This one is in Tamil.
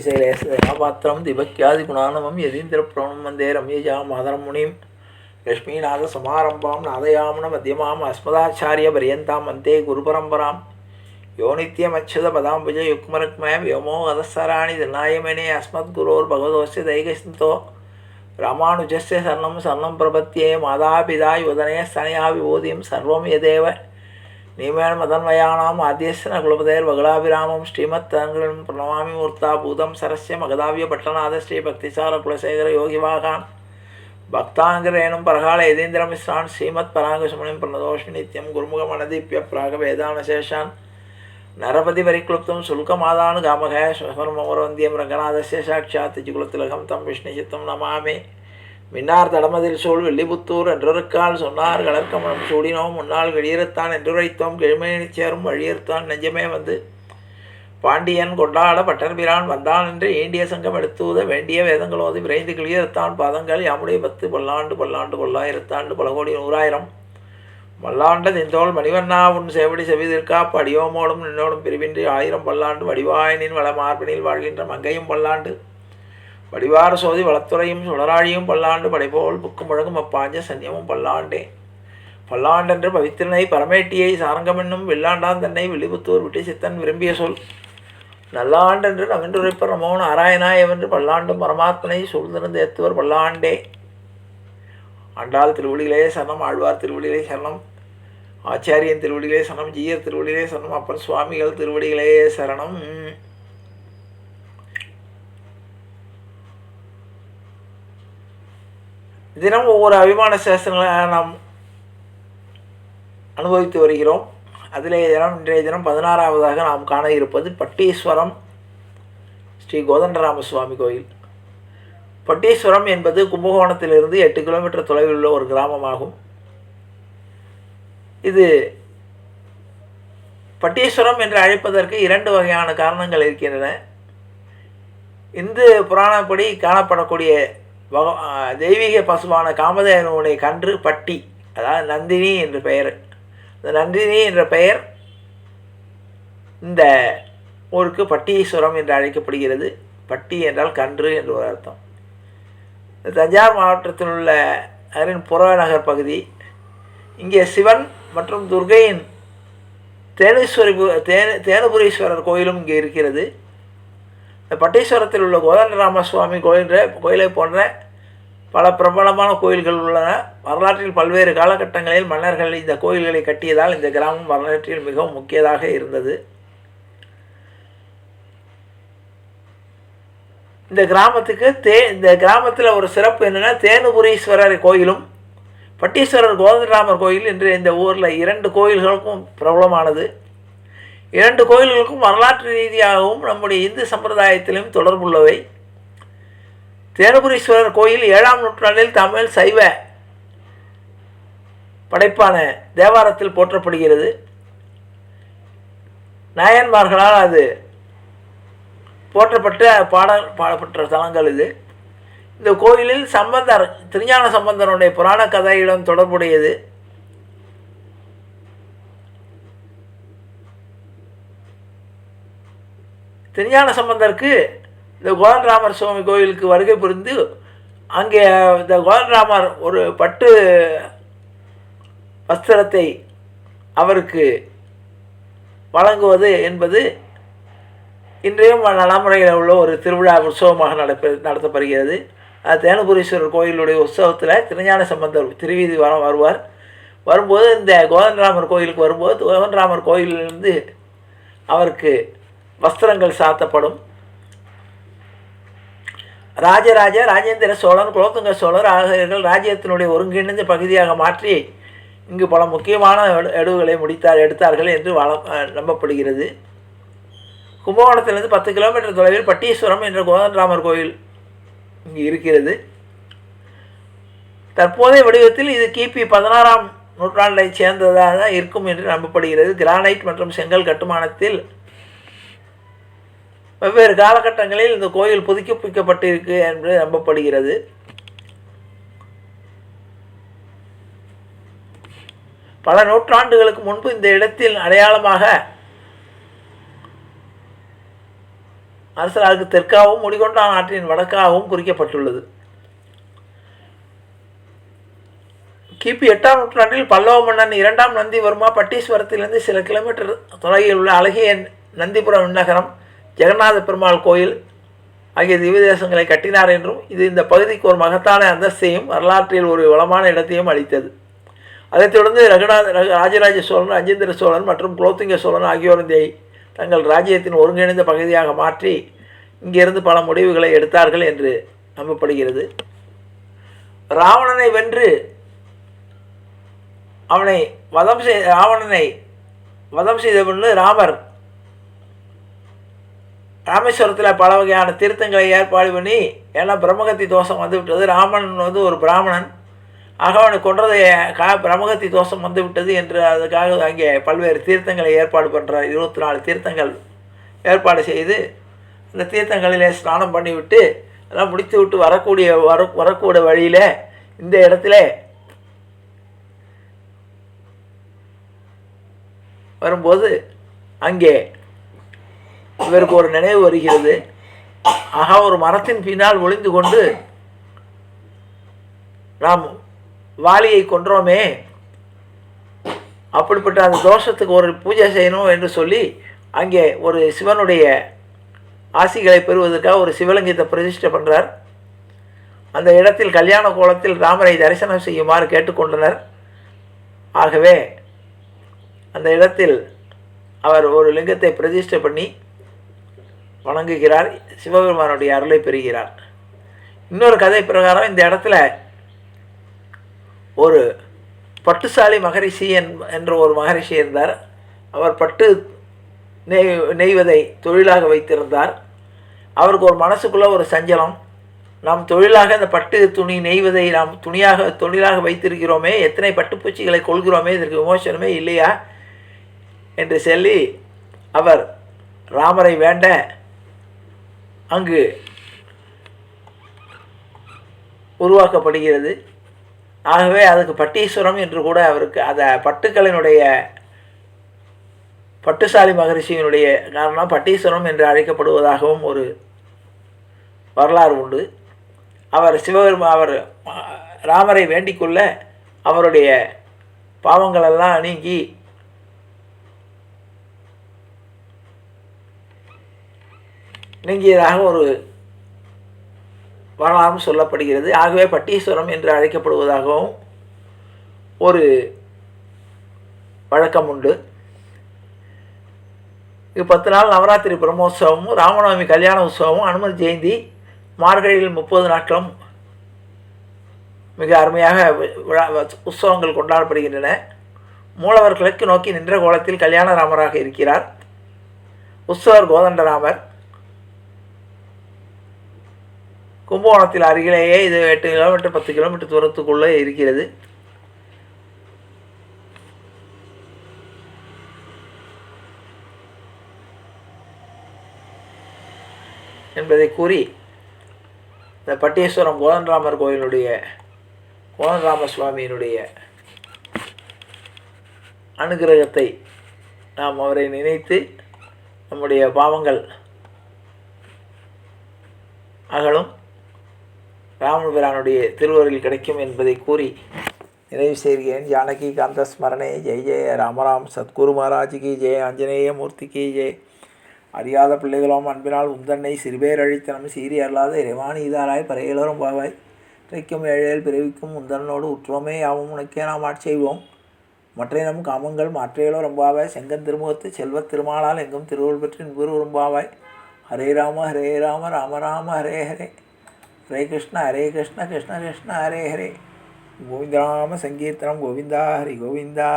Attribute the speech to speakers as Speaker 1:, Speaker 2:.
Speaker 1: श्रीशैलेशपात्रं दिभक्त्यादिगुणानवं यतीन्द्रप्रणं वन्दे रम्यजां मातरं मुनिं लक्ष्मीनाथसमारम्भां नादयामुनमध्यमाम् अस्मदाचार्यपर्यन्तां वन्दे गुरुपरम्परां यो नित्यमच्युतपदाम्बुजयुग्मरुक्मः व्योमोहदस्सराणि निर्णायमेने अस्मद्गुरोर्भगवतोऽस्य दैकसिन्तो रामानुजस्य शरणं शरणं प्रपद्ये मातापिता युवदनय स्तनया विभूतिं सर्वं यदेव नियमेन मदन्वयानाम् आद्यस्य न कुलपतेर्वगलाभिरामं श्रीमत्तरङ्गं प्रणमामि मूर्ताभूतं सरस्य मगधाव्यपट्टनाथ श्रीभक्तिसारकुलशेखर योगिवाहान् भक्ताङ्गरेणुं परकाल यतीन्द्रमिश्रान् श्रीमत्पराङ्गसुमणिं प्रणतोऽस्मि नित्यं गुरुमुखमनदीप्य प्रागवेदानशेषान् नरपतिपरिक्लुप्तं शुल्कमादानुगामकः स्वरमवरवन्द्यं रङ्गनाथस्य साक्षात् तिजुकुलतिलकं तं विष्णुचित्तं नमामि மின்னார் தடமதில் சூழ் வெள்ளிபுத்தூர் என்றொருக்கால் சொன்னார் கலர்க்கமலம் சூடினோம் முன்னாள் வெளியறுத்தான் என்றுரைத்தோம் கிழமையினி சேரும் வழியறுத்தான் நெஞ்சமே வந்து பாண்டியன் கொண்டாட பட்டர்பிரான் வந்தான் என்று ஈண்டிய சங்கம் எடுத்தூத வேண்டிய வேதங்களோது விரைந்து கிளியறுத்தான் பாதங்கள் யாமுடைய 10 பல்லாண்டு பல்லாண்டு கொள்ளாயிரத்தாண்டு பல கோடி 100,000 மல்லாண்ட திந்தோள் மணிவண்ணா உன் செவடி செவிதிற்காப்பு அடியோமோடும் நின்னோடும் பிரிவின்றி 1000 பல்லாண்டு வடிவாயனின் வள மார்பினில் வாழ்கின்ற மங்கையும் பல்லாண்டு வடிவார சோதி வளத்துறையும் சுடராழியும் பல்லாண்டு படைபோல் புக்கு முழங்கும் அப்பாஞ்ச சன்னியமும் பல்லாண்டே பல்லாண்டென்று பவித்திரனை பரமேட்டியை சாரங்கமென்னும் வெள்ளாண்டான் தன்னை வெளிபுத்தூர் விட்டு சித்தன் விரும்பிய சொல் நல்லாண்டென்று நவென்றுரைப்பர் நமோ நாராயணாயவென்று பல்லாண்டும் பரமாத்மனை சூழ்ந்திருந்து ஏத்துவர் பல்லாண்டே ஆண்டாள் திருவடிகளே சரணம் ஆழ்வார் திருவடிகளே சரணம் ஆச்சாரியன் திருவடிகளே சரணம் ஜீயர் திருவடிகளே சரணம் அப்பர் சுவாமிகள் திருவடிகளே சரணம். தினம் ஒவ்வொரு அபிமான சேஷங்களை நாம் அனுபவித்து வருகிறோம். அதிலே இன்றைய தினம் 16வதாக நாம் காண இருப்பது பட்டீஸ்வரம் ஸ்ரீ கோதண்டராம சுவாமி கோயில். பட்டீஸ்வரம் என்பது கும்பகோணத்திலிருந்து 8 கிலோமீட்டர் தொலைவில் உள்ள ஒரு கிராமமாகும். இது பட்டீஸ்வரம் என்று அழைப்பதற்கு 2 வகையான காரணங்கள் இருக்கின்றன. இந்து புராணப்படி காணப்படக்கூடிய தெய்வீக பசுவான காமதேனுடைய கன்று பட்டி, அதாவது நந்தினி என்ற பெயர். இந்த நந்தினி என்ற பெயர் இந்த ஊருக்கு பட்டீஸ்வரம் என்று அழைக்கப்படுகிறது. பட்டி என்றால் கன்று என்று ஒரு அர்த்தம். தஞ்சாவூர் மாவட்டத்தில் உள்ள நகரின் புறநகர் பகுதி. இங்கே சிவன் மற்றும் துர்கையின் தேனுபுரீஸ்வரர் கோயிலும் இங்கே இருக்கிறது. பட்டீஸ்வரத்தில் உள்ள கோதண்டராம சுவாமி கோயிலை போன்ற பல பிரபலமான கோயில்கள் உள்ளன. வரலாற்றில் பல்வேறு காலகட்டங்களில் மன்னர்கள் இந்த கோயில்களை கட்டியதால் இந்த கிராமம் வரலாற்றில் மிகவும் முக்கியதாக இருந்தது. இந்த கிராமத்தில் ஒரு சிறப்பு என்னென்னா, தேனுபுரீஸ்வரர் கோயிலும் பட்டீஸ்வரர் கோதண்டராமர் கோயில் என்று இந்த ஊரில் 2 கோயில்களுக்கும் பிரபலமானது. 2 கோயில்களுக்கும் வரலாற்று ரீதியாகவும் நம்முடைய இந்து சம்பிரதாயத்திலும் தொடர்புள்ளவை. தேனுபுரீஸ்வரர் கோயில் 7ஆம் நூற்றாண்டில் தமிழ் சைவ படைப்பான தேவாரத்தில் போற்றப்படுகிறது. நாயன்மார்களால் அது போற்றப்பட்ட பாடப்பட்ட தலங்கள் இது. இந்த கோயிலில் திருஞான சம்பந்தனுடைய புராண கதையுடன் தொடர்புடையது. திருஞான சம்பந்தருக்கு இந்த கோதண்டராமர் சுவாமி கோயிலுக்கு வருகை புரிந்து அங்கே இந்த கோதண்டராமர் ஒரு பட்டு வஸ்திரத்தை அவருக்கு வழங்குவது என்பது இன்றையும் நடைமுறையில் உள்ள ஒரு திருவிழா உற்சவமாக நடத்தப்படுகிறது. தேனுபுரீஸ்வரர் கோயிலுடைய உற்சவத்தில் திருஞான சம்பந்தர் திருவீதி வரும்போது இந்த கோதண்டராமர் கோயிலுக்கு வரும்போது கோதண்டராமர் கோயிலிருந்து அவருக்கு வஸ்திரங்கள் சாத்தப்படும். ராஜேந்திர சோழன், குலோத்துங்க சோழர் ஆகியோர்கள் ராஜ்யத்தினுடைய ஒருங்கிணைந்த பகுதியாக மாற்றி இங்கு பல முக்கியமான எடுவுகளை எடுத்தார்கள் என்று நம்பப்படுகிறது. கும்பகோணத்திலிருந்து 10 கிலோமீட்டர் தொலைவில் பட்டீஸ்வரம் என்ற கோதண்டராமர் கோயில் இங்கு இருக்கிறது. தற்போதைய வடிவத்தில் இது கிபி 16ஆம் நூற்றாண்டை சேர்ந்ததாக இருக்கும் என்று நம்பப்படுகிறது. கிரானைட் மற்றும் செங்கல் கட்டுமானத்தில் வெவ்வேறு காலகட்டங்களில் இந்த கோயில் புதுப்பிக்கப்பட்டிருக்கு என்று நம்பப்படுகிறது. பல நூற்றாண்டுகளுக்கு முன்பு இந்த இடத்தில் அடையாளமாக அரசலாருக்கு தெற்காகவும் முடிகொண்டான் ஆற்றின் வடக்காகவும் குறிக்கப்பட்டுள்ளது. கிபி 8ஆம் நூற்றாண்டில் பல்லவ மன்னன் 2ஆம் நந்திவர்மா பட்டீஸ்வரத்திலிருந்து சில கிலோமீட்டர் தொலைவில் உள்ள அழகிய நந்திபுரம் விண்ணகரம், ஜெகநாத பெருமாள் கோயில் ஆகிய திவ்ய தேசங்களை கட்டினார் என்றும் இது இந்த பகுதிக்கு ஒரு மகத்தான அந்தஸ்தையும் வரலாற்றில் ஒரு வளமான இடத்தையும் அளித்தது. அதைத் தொடர்ந்து ராஜராஜ சோழன், ராஜேந்திர சோழன் மற்றும் குலோத்துங்க சோழன் ஆகியோர் இதை தங்கள் ராஜ்யத்தின் ஒருங்கிணைந்த பகுதியாக மாற்றி இங்கிருந்து பல முடிவுகளை எடுத்தார்கள் என்று நம்பப்படுகிறது. ராவணனை வென்று ராவணனை வதம் செய்த பின்பு ராமர் ராமேஸ்வரத்தில் பல வகையான தீர்த்தங்களை ஏற்பாடு பண்ணி, ஏன்னா பிரம்மகத்தி தோஷம் வந்துவிட்டது, ராமன் ஒரு பிராமணன், ஆக அவனை கொன்றதை பிரம்மகத்தி தோஷம் வந்துவிட்டது என்று அதுக்காக அங்கே பல்வேறு தீர்த்தங்களை ஏற்பாடு பண்ணுறார். 24 தீர்த்தங்கள் ஏற்பாடு செய்து அந்த தீர்த்தங்களிலே ஸ்நானம் பண்ணிவிட்டு எல்லாம் முடித்து விட்டு வரக்கூடிய வழியில் இந்த இடத்துல வரும்போது அங்கே இவருக்கு ஒரு நினைவு வருகிறது. ஆக ஒரு மரத்தின் பின்னால் ஒளிந்து கொண்டு நாம் வாலியை கொன்றோமே, அப்படிப்பட்ட அந்த தோஷத்துக்கு ஒரு பூஜை செய்யணும் என்று சொல்லி அங்கே ஒரு சிவனுடைய ஆசிகளை பெறுவதற்காக ஒரு சிவலிங்கத்தை பிரதிஷ்டை பண்ணுறார். அந்த இடத்தில் கல்யாண கோலத்தில் ராமரை தரிசனம் செய்யுமாறு கேட்டுக்கொண்டனர். ஆகவே அந்த இடத்தில் அவர் ஒரு லிங்கத்தை பிரதிஷ்டை பண்ணி வணங்குகிறார், சிவபெருமானுடைய அருளை பெறுகிறார். இன்னொரு கதை பிரகாரம் இந்த இடத்துல ஒரு பட்டுசாலி மகரிஷி என்ற ஒரு மகரிஷி இருந்தார். அவர் பட்டு நெய்வதை தொழிலாக வைத்திருந்தார். அவருக்கு ஒரு மனசுக்குள்ளே ஒரு சஞ்சலம், நாம் தொழிலாக இந்த பட்டு துணி நெய்வதை நாம் தொழிலாக வைத்திருக்கிறோமே, எத்தனை பட்டுப்பூச்சிகளை கொள்கிறோமே, இதற்கு விமோசனமே இல்லையா என்று சொல்லி அவர் ராமரை வேண்ட அங்கு உருவாக்கப்படுகிறது. ஆகவே அதுக்கு பட்டீஸ்வரம் என்று கூட அவருக்கு அந்த பட்டுக்களினுடைய பட்டுசாலி மகரிஷியினுடைய காரணம் பட்டீஸ்வரம் என்று அழைக்கப்படுவதாகவும் ஒரு வரலாறு உண்டு. அவர் அவர் ராமரை வேண்டிக்கொள்ள அவருடைய பாவங்களெல்லாம் நீங்கி நீங்கியதாக ஒரு வரலாறும் சொல்லப்படுகிறது. ஆகவே பட்டீஸ்வரம் என்று அழைக்கப்படுவதாகவும் ஒரு வழக்கம் உண்டு. இது 10 நாள் நவராத்திரி பிரம்மோற்சவமும் ராமநவமி கல்யாண உற்சவமும் அனுமன் ஜெயந்தி மார்கழியில் 30 நாட்களும் மிக அருமையாக உற்சவங்கள் கொண்டாடப்படுகின்றன. மூலவர் கிழக்கு நோக்கி நின்ற கோலத்தில் கல்யாண ராமராக இருக்கிறார். உற்சவர் கோதண்டராமர். கும்பகோணத்தில் அருகிலேயே இது 8 கிலோமீட்டர் 10 கிலோமீட்டர் தூரத்துக்குள்ளே இருக்கிறது. என்பதை கூறி இந்த பட்டீஸ்வரம் கோதண்டராமர் கோயிலுடைய கோதண்டராம சுவாமியினுடைய அனுகிரகத்தை நாம் அவரை நினைத்து நம்முடைய பாவங்கள் அகலும், ராமபிரானுடைய திருவருள் கிடைக்கும் என்பதை கூறி நிறைவு செய்கிறேன். ஜானகி காந்த ஸ்மரணே ஜெய் ஜெய ராமராம். சத்குரு மகாராஜுக்கு ஜெய. ஆஞ்சநேய மூர்த்திக்கு ஜெய். அறியாத பிள்ளைகளோம் அன்பினால் உந்தன்னை சிறுபேர் அழித்தனம் சீறி அல்லாத இறைவாணி இதாராய் பறையலோரும் பாவாய் இறைக்கும் ஏழையில் பிறவிக்கும் உந்தனோடு உற்றோமே யாவும் உனக்கே நாம் ஆட்செய்வோம். மற்ற நம் காமங்கள் மாற்றையலோ ரொம்பாவாய். செங்கன் திருமுகத்து செல்வத் திருமாலால் எங்கும் திருவுள் பெற்று இன்புரு ரொம்பாவாய். ஹரே ராம ராம ராம ஹரே ஹரே ஹரே கிருஷ்ண கிருஷ்ண கிருஷ்ண ஹரே ஹரே. கோவிந்தராம சங்கீர்த்தனம். கோவிந்தா ஹரி கோவிந்தா.